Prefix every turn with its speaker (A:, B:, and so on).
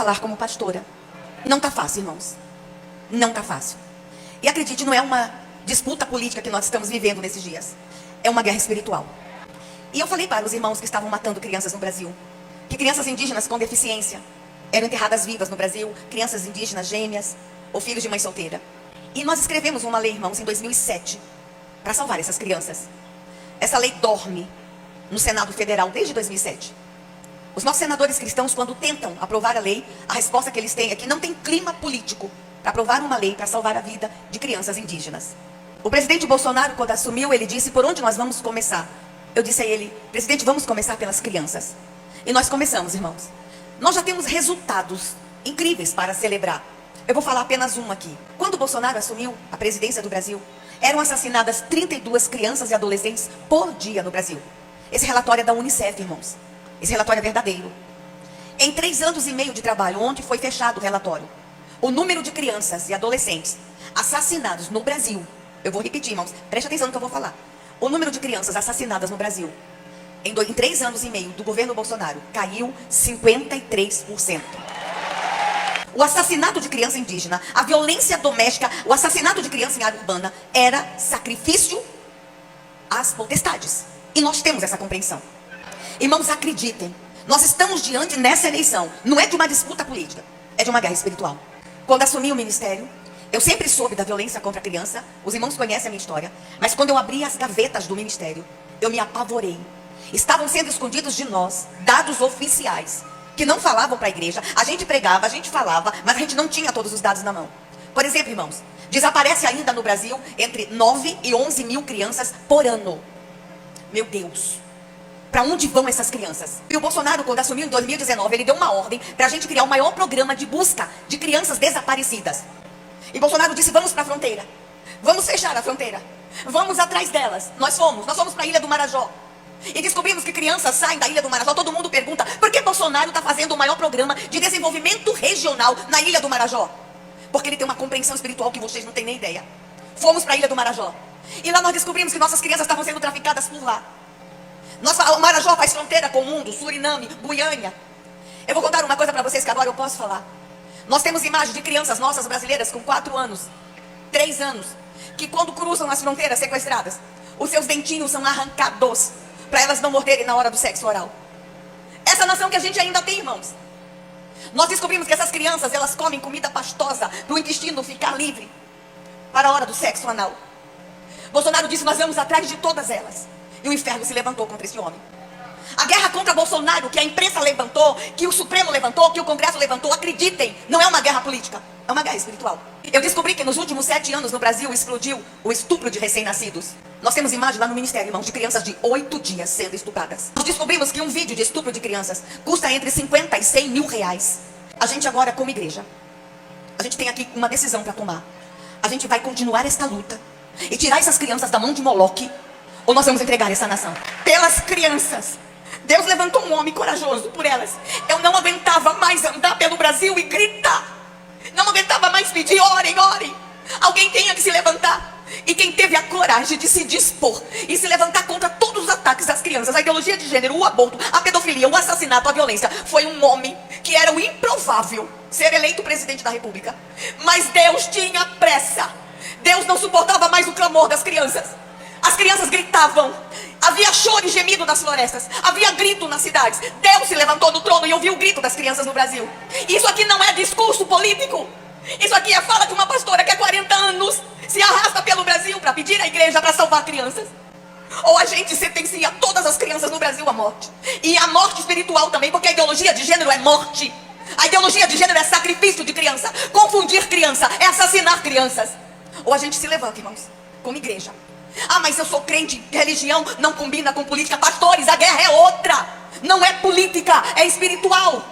A: falar como pastora. Não tá fácil, irmãos. Não tá fácil. E acredite, não é uma disputa política que nós estamos vivendo nesses dias. É uma guerra espiritual. E eu falei para os irmãos que estavam matando crianças no Brasil, que crianças indígenas com deficiência eram enterradas vivas no Brasil, crianças indígenas gêmeas ou filhos de mãe solteira. E nós escrevemos uma lei, irmãos, em 2007, para salvar essas crianças. Essa lei dorme no Senado Federal desde 2007. Os nossos senadores cristãos, quando tentam aprovar a lei, a resposta que eles têm é que não tem clima político para aprovar uma lei para salvar a vida de crianças indígenas. O presidente Bolsonaro, quando assumiu, ele disse: por onde nós vamos começar? Eu disse a ele: presidente, vamos começar pelas crianças. E nós começamos, irmãos. Nós já temos resultados incríveis para celebrar. Eu vou falar apenas um aqui. Quando Bolsonaro assumiu a presidência do Brasil, eram assassinadas 32 crianças e adolescentes por dia no Brasil. Esse relatório é da Unicef, irmãos. Esse relatório é verdadeiro. Em 3 anos e meio de trabalho, onde foi fechado o relatório, o número de crianças e adolescentes assassinados no Brasil, eu vou repetir, irmãos, preste atenção no que eu vou falar. O número de crianças assassinadas no Brasil, em 3 anos e meio do governo Bolsonaro, caiu 53%. O assassinato de criança indígena, a violência doméstica, o assassinato de criança em área urbana era sacrifício às potestades. E nós temos essa compreensão. Irmãos, acreditem, nós estamos diante nessa eleição, não é de uma disputa política, é de uma guerra espiritual. Quando assumi o ministério, eu sempre soube da violência contra a criança, os irmãos conhecem a minha história, mas quando eu abri as gavetas do ministério, eu me apavorei. Estavam sendo escondidos de nós dados oficiais, que não falavam para a igreja. A gente pregava, a gente falava, mas a gente não tinha todos os dados na mão. Por exemplo, irmãos, desaparece ainda no Brasil entre 9 e 11 mil crianças por ano. Meu Deus! Para onde vão essas crianças? E o Bolsonaro, quando assumiu em 2019, ele deu uma ordem para a gente criar o maior programa de busca de crianças desaparecidas. E Bolsonaro disse: vamos para a fronteira. Vamos fechar a fronteira. Vamos atrás delas. Nós fomos para a Ilha do Marajó. E descobrimos que crianças saem da Ilha do Marajó. Todo mundo pergunta: por que Bolsonaro está fazendo o maior programa de desenvolvimento regional na Ilha do Marajó? Porque ele tem uma compreensão espiritual que vocês não têm nem ideia. Fomos para a Ilha do Marajó. E lá nós descobrimos que nossas crianças estavam sendo traficadas por lá. O Marajó faz fronteira com o mundo, Suriname, Guiânia. Eu vou contar uma coisa para vocês que agora eu posso falar. Nós temos imagens de crianças nossas brasileiras com 4 anos, 3 anos, que quando cruzam as fronteiras sequestradas, os seus dentinhos são arrancados para elas não morderem na hora do sexo oral. Essa nação que a gente ainda tem, irmãos. Nós descobrimos que essas crianças, elas comem comida pastosa para o intestino ficar livre para a hora do sexo anal. Bolsonaro disse: nós vamos atrás de todas elas. E o inferno se levantou contra esse homem. A guerra contra Bolsonaro, que a imprensa levantou, que o Supremo levantou, que o Congresso levantou, acreditem, não é uma guerra política, é uma guerra espiritual. Eu descobri que nos últimos 7 anos no Brasil explodiu o estupro de recém-nascidos. Nós temos imagens lá no ministério, irmãos, de crianças de 8 dias sendo estupradas. Nós descobrimos que um vídeo de estupro de crianças custa entre 50 e 100 mil reais. A gente agora, como igreja, a gente tem aqui uma decisão para tomar. A gente vai continuar esta luta e tirar essas crianças da mão de Moloque, ou nós vamos entregar essa nação pelas crianças. Deus levantou um homem corajoso por elas. Eu não aguentava mais andar pelo Brasil e gritar. Não aguentava mais pedir: orem, orem. Alguém tinha que se levantar. E quem teve a coragem de se dispor e se levantar contra todos os ataques às crianças, a ideologia de gênero, o aborto, a pedofilia, o assassinato, a violência, foi um homem que era o improvável ser eleito presidente da República. Mas Deus tinha pressa. Deus não suportava mais o clamor das crianças. As crianças gritavam. Havia choro e gemido nas florestas. Havia grito nas cidades. Deus se levantou do trono e ouviu o grito das crianças no Brasil. Isso aqui não é discurso político. Isso aqui é fala de uma pastora que há 40 anos se arrasta pelo Brasil para pedir à igreja para salvar crianças. Ou a gente sentencia todas as crianças no Brasil à morte. E à morte espiritual também, porque a ideologia de gênero é morte. A ideologia de gênero é sacrifício de criança. Confundir criança é assassinar crianças. Ou a gente se levanta, irmãos, como igreja. Ah, mas eu sou crente, religião não combina com política. Pastores, a guerra é outra. Não é política, é espiritual.